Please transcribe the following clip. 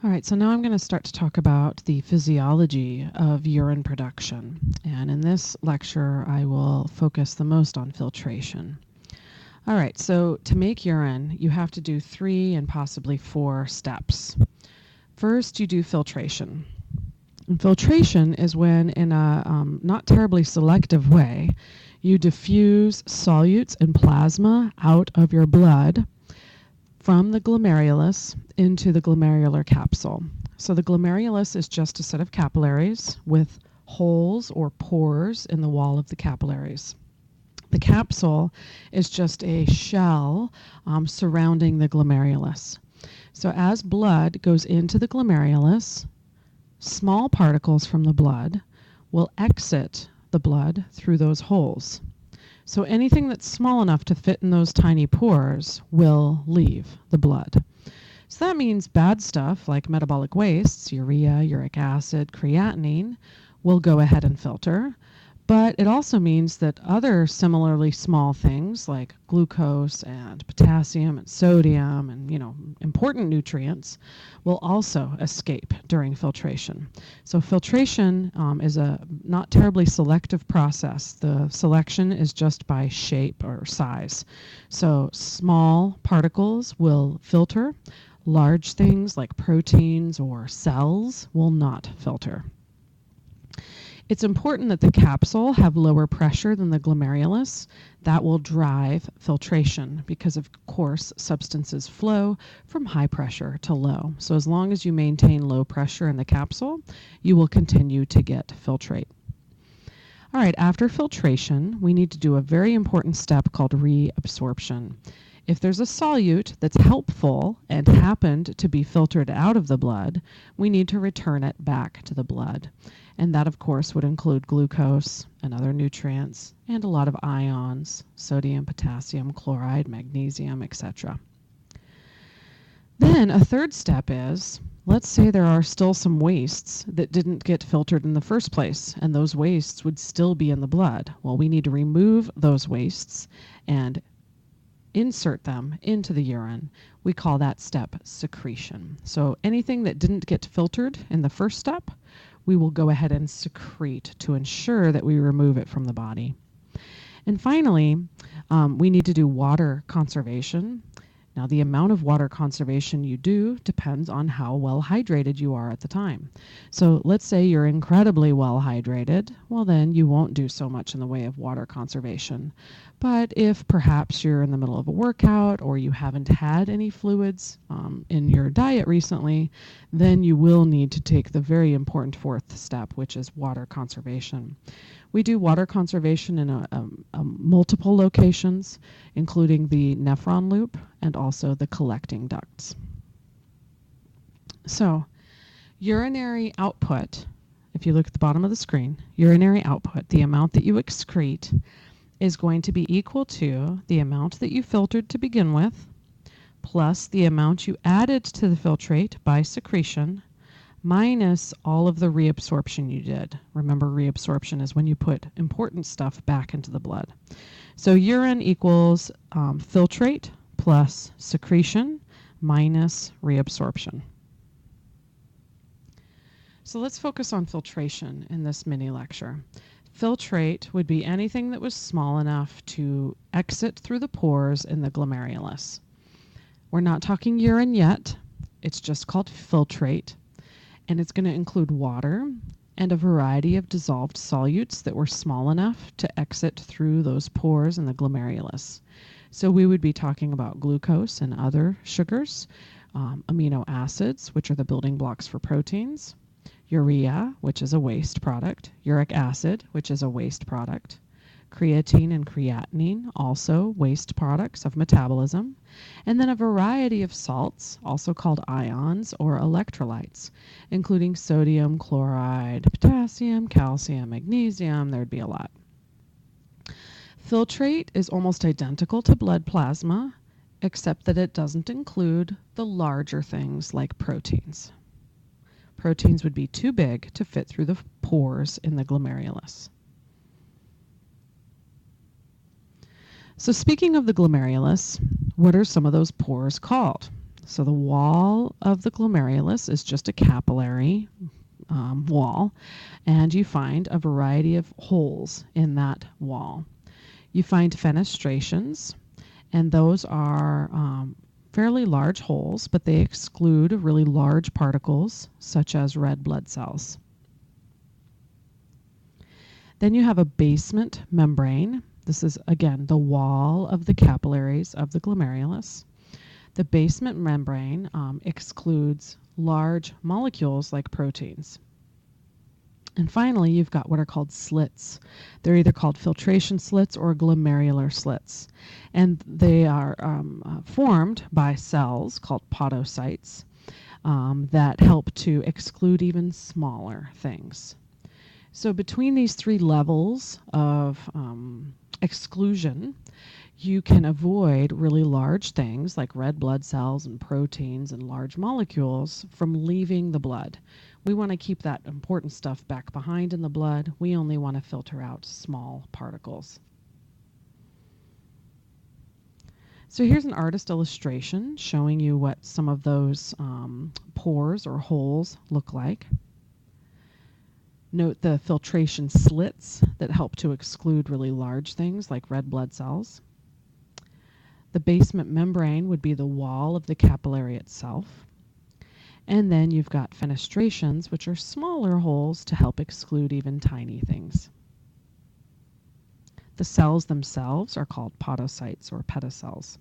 All right, so now I'm going to start to talk about the physiology of urine production. And in this lecture, I will focus the most on filtration. All right, so to make urine, you have to do 3 and possibly 4 steps. First, you do filtration. And filtration is when, in a not terribly selective way, you diffuse solutes and plasma out of your blood from the glomerulus into the glomerular capsule. So the glomerulus is just a set of capillaries with holes or pores in the wall of the capillaries. The capsule is just a shell surrounding the glomerulus. So as blood goes into the glomerulus, small particles from the blood will exit the blood through those holes. So anything that's small enough to fit in those tiny pores will leave the blood. So that means bad stuff like metabolic wastes, urea, uric acid, creatinine, will go ahead and filter. But it also means that other similarly small things like glucose and potassium and sodium and, important nutrients will also escape during filtration. So filtration is a not terribly selective process. The selection is just by shape or size. So small particles will filter. Large things like proteins or cells will not filter. It's important that the capsule have lower pressure than the glomerulus. That will drive filtration because, of course, substances flow from high pressure to low. So as long as you maintain low pressure in the capsule, you will continue to get filtrate. All right, after filtration, we need to do a very important step called reabsorption. If there's a solute that's helpful and happened to be filtered out of the blood, we need to return it back to the blood. And that, of course, would include glucose and other nutrients and a lot of ions, sodium, potassium, chloride, magnesium, etc. Then a third step is, let's say there are still some wastes that didn't get filtered in the first place, and those wastes would still be in the blood. Well, we need to remove those wastes and insert them into the urine. We call that step secretion. So anything that didn't get filtered in the first step, we will go ahead and secrete to ensure that we remove it from the body. And finally, we need to do water conservation. Now, the amount of water conservation you do depends on how well hydrated you are at the time. So let's say you're incredibly well hydrated, well then you won't do so much in the way of water conservation. But if perhaps you're in the middle of a workout or you haven't had any fluids in your diet recently, then you will need to take the very important fourth step, which is water conservation. We do water conservation in multiple locations, including the nephron loop and also the collecting ducts. So, urinary output, if you look at the bottom of the screen, urinary output, the amount that you excrete, is going to be equal to the amount that you filtered to begin with, plus the amount you added to the filtrate by secretion, minus all of the reabsorption you did. Remember, reabsorption is when you put important stuff back into the blood. So urine equals filtrate plus secretion minus reabsorption. So let's focus on filtration in this mini lecture. Filtrate would be anything that was small enough to exit through the pores in the glomerulus. We're not talking urine yet. It's just called filtrate. And it's going to include water and a variety of dissolved solutes that were small enough to exit through those pores in the glomerulus. So we would be talking about glucose and other sugars, amino acids, which are the building blocks for proteins, urea, which is a waste product, uric acid, which is a waste product, creatine and creatinine, also waste products of metabolism, and then a variety of salts, also called ions or electrolytes, including sodium, chloride, potassium, calcium, magnesium. There'd be a lot. Filtrate is almost identical to blood plasma, except that it doesn't include the larger things like proteins. Proteins would be too big to fit through the pores in the glomerulus. So speaking of the glomerulus, what are some of those pores called? So the wall of the glomerulus is just a capillary wall, and you find a variety of holes in that wall. You find fenestrations, and those are fairly large holes, but they exclude really large particles such as red blood cells. Then you have a basement membrane. This is, again, the wall of the capillaries of the glomerulus. The basement membrane excludes large molecules like proteins. And finally, you've got what are called slits. They're either called filtration slits or glomerular slits. And they are formed by cells called podocytes that help to exclude even smaller things. So between these three levels of exclusion, you can avoid really large things like red blood cells and proteins and large molecules from leaving the blood. We want to keep that important stuff back behind in the blood. We only want to filter out small particles. So here's an artist illustration showing you what some of those pores or holes look like. Note the filtration slits that help to exclude really large things like red blood cells. The basement membrane would be the wall of the capillary itself. And then you've got fenestrations, which are smaller holes to help exclude even tiny things. The cells themselves are called podocytes or pedocells.